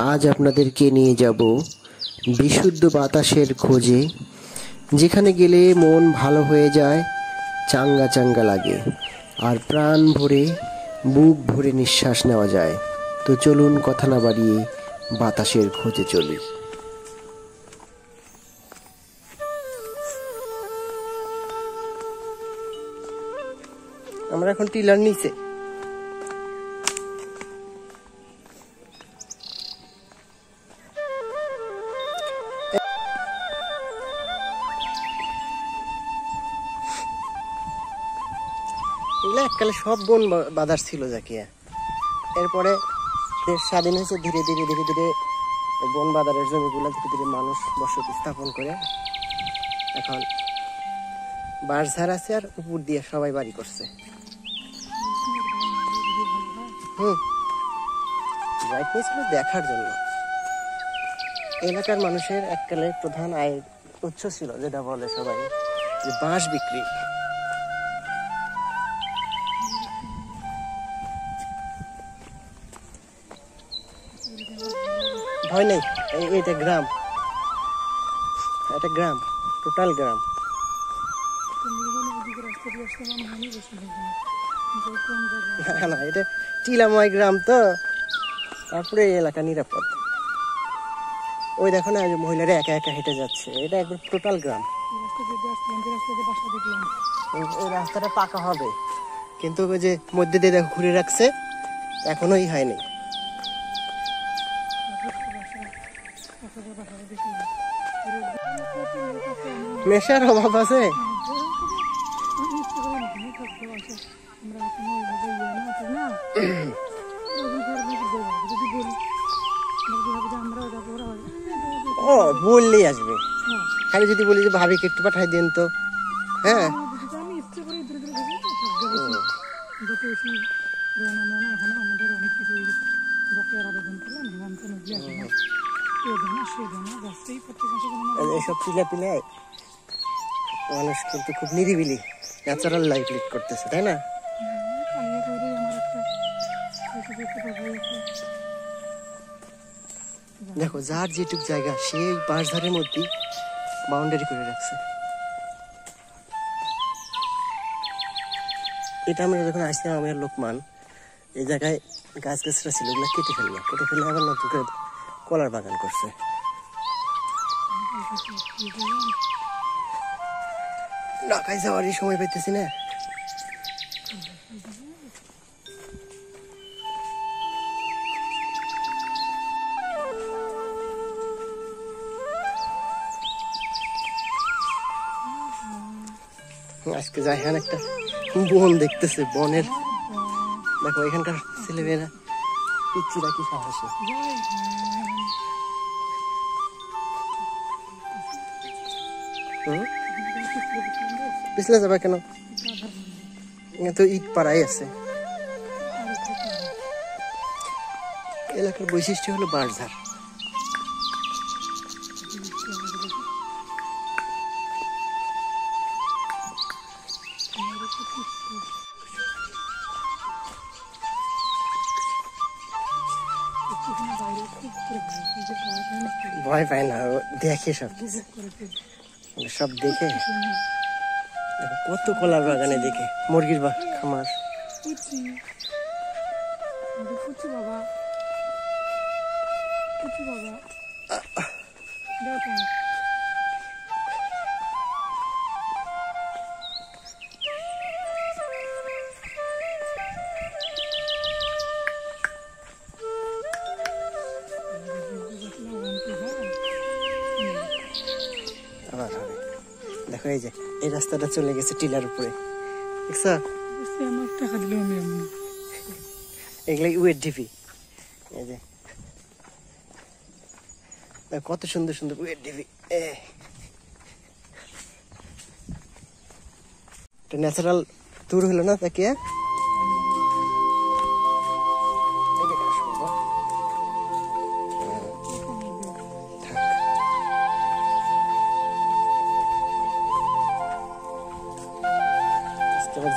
আজ আপনাদেরকে নিয়ে যাব বিশুদ্ধ বাতাসের খোঁজে, যেখানে গেলে মন ভালো হয়ে যায়, চাঙ্গা চাঙ্গা লাগে আর প্রাণ ভরে বুক ভরে নিঃশ্বাস নেওয়া যায়। তো চলুন কথা না বাড়িয়ে বাতাসের খোঁজে চলি। আমরা এখন টিলার নিচে। এগুলো এককালে সব বন বাঁধার ছিল জাকিয়া। এরপরে দেশ স্বাধীন হয়েছে, ধীরে ধীরে ধীরে ধীরে বন বাঁধারের জমিগুলো ধীরে ধীরে মানুষ বসতি স্থাপন করে এখন বাঁশঝাড় আছে আর উপর দিয়ে সবাই বাড়ি করছে। রাইট ছিল দেখার জন্য। এলাকার মানুষের এককালে প্রধান আয়ের উৎস ছিল, যেটা বলে সবাই, যে বাঁশ বিক্রি। ভয় নেই, এটা গ্রাম, এটা গ্রাম, টোটাল গ্রাম। না না, এটা টিলাময় গ্রাম, তো তারপরে এই এলাকা নিরাপদ। ওই দেখো না, মহিলারা একা একা হেঁটে যাচ্ছে, এটা একদম টোটাল গ্রাম। এই রাস্তাটা পাকা হবে, কিন্তু ওই যে মধ্যে দিয়ে দেখো ঘুরে রাখছে, এখনোই হয়নি। মেশার অভাব আছে। ও বললেই আসবে, খালি যদি বলি যে ভাবিকে একটু পাঠাই দেন তো। হ্যাঁ, এইসব পিলা পিলায় মানুষ কিন্তু খুব নিরিবিলি ন্যাচারাল লাইফ লিড করতেছে, তাই না? দেখো, যার যেটুক জায়গা সেই বাঁশঝাড়ের মধ্যে বাউন্ডারি করে রাখছে। এটা আমরা যখন আসছিলাম, আমি আর লোকমান, এই জায়গায় গাছ গাছরা ছিল, ওগুলো কেটে ফেলে আবার নতুন করে কলার বাগান করছে। ঢাকায় যাওয়ারই সময় পাইতেছি না। আজকে যাই হ্যাঁ একটা বন দেখতেছে, বনের দেখো এখানকার ছেলেমেয়েরা পিচ্ছিরা কি সাহসী। পিছলে যাবে কেন? তো ইট পাড়াই আছে। এলাকার বৈশিষ্ট্য হলো বাঁশঝাড়। ভয় পায় না, দেখে সব সব দেখে। কত কলার বাগানে দেখে, মুরগির খামার। দেখো এই যে এই রাস্তাটা চলে গেছে টিলার উপরে, দেখছো? এগুলো উয়েট ঢিপি। এই যে কত সুন্দর সুন্দর উয়েট ঢিপি। এটা ন্যাচারাল ট্যুর হলো না তাকিয়া।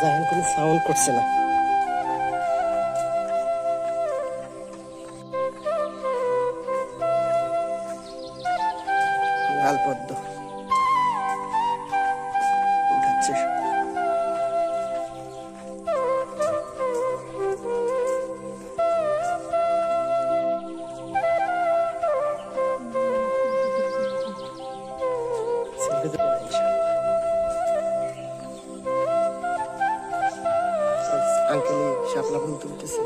জাহান কোনো সাউন্ড করছে না। পদ্ম উঠাচ্ছে। আঙ্কেলি শাপলা ফুল তুলতেছে।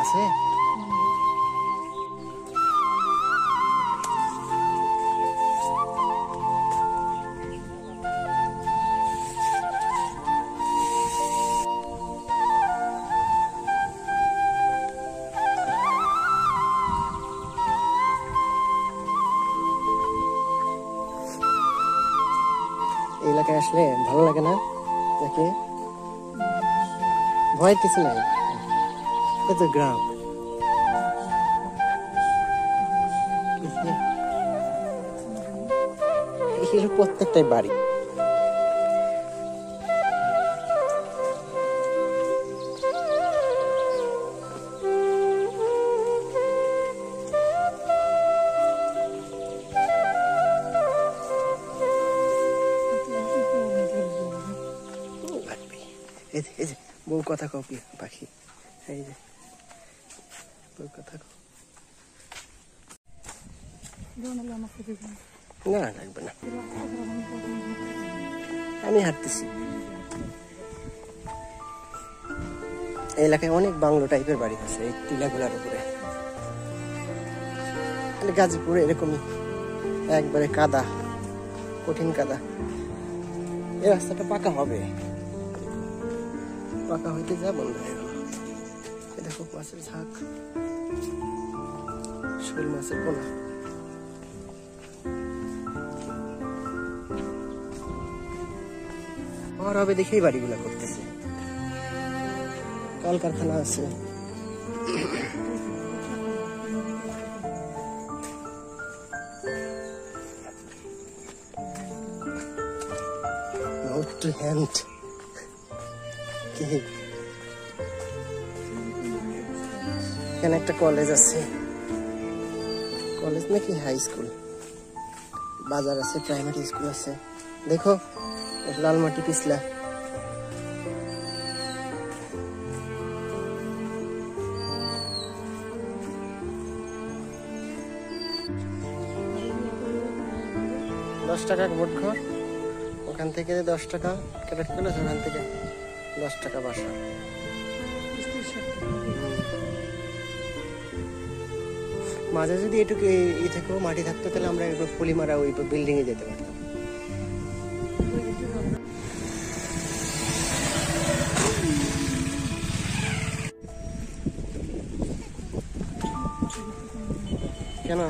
আছে এই এলাকায় আসলে ভালো লাগে না নাকি? ভয় কিছু নাই, এটা গ্রাম। এগুলো প্রত্যেকটাই বাড়ি। এই যে বউ কথা কপি পাখি, এই যে বউ কথা কও। না লাগবে না, আমি হাঁটতেছি। এই এলাকায় অনেক বাংলো টাইপের বাড়ি আছে এই টিলাগুলার উপরে। গাজীপুরে এরকমই একবারে কাদা, কঠিন কাদা। এই রাস্তাটা পাকা হবে, পাকা হইতে যা বন্ধ হয়ে গেল। দেখো মাছের ঝাঁক, শোল মাছের পোনা। আর হবে দেখেই বাড়িগুলা করতেছে, কলকারখানা আছে। এখানে একটা কলেজ আছে, কলেজ নাকি হাই স্কুল, বাজার আছে, প্রাইমারি স্কুল আছে। দেখো লালমাটি পিছলা। ৳10 ভোট ঘর, ওখান থেকে 10 টাকা ক্রেডিট করলে ওখান থেকে 10 টাকা বাসা। মাঝে যদি এটুকু এই থেকেও মাটি থাকতো তাহলে আমরা পলিমারা ওই বিল্ডিং এ যেতে পারতাম। কেন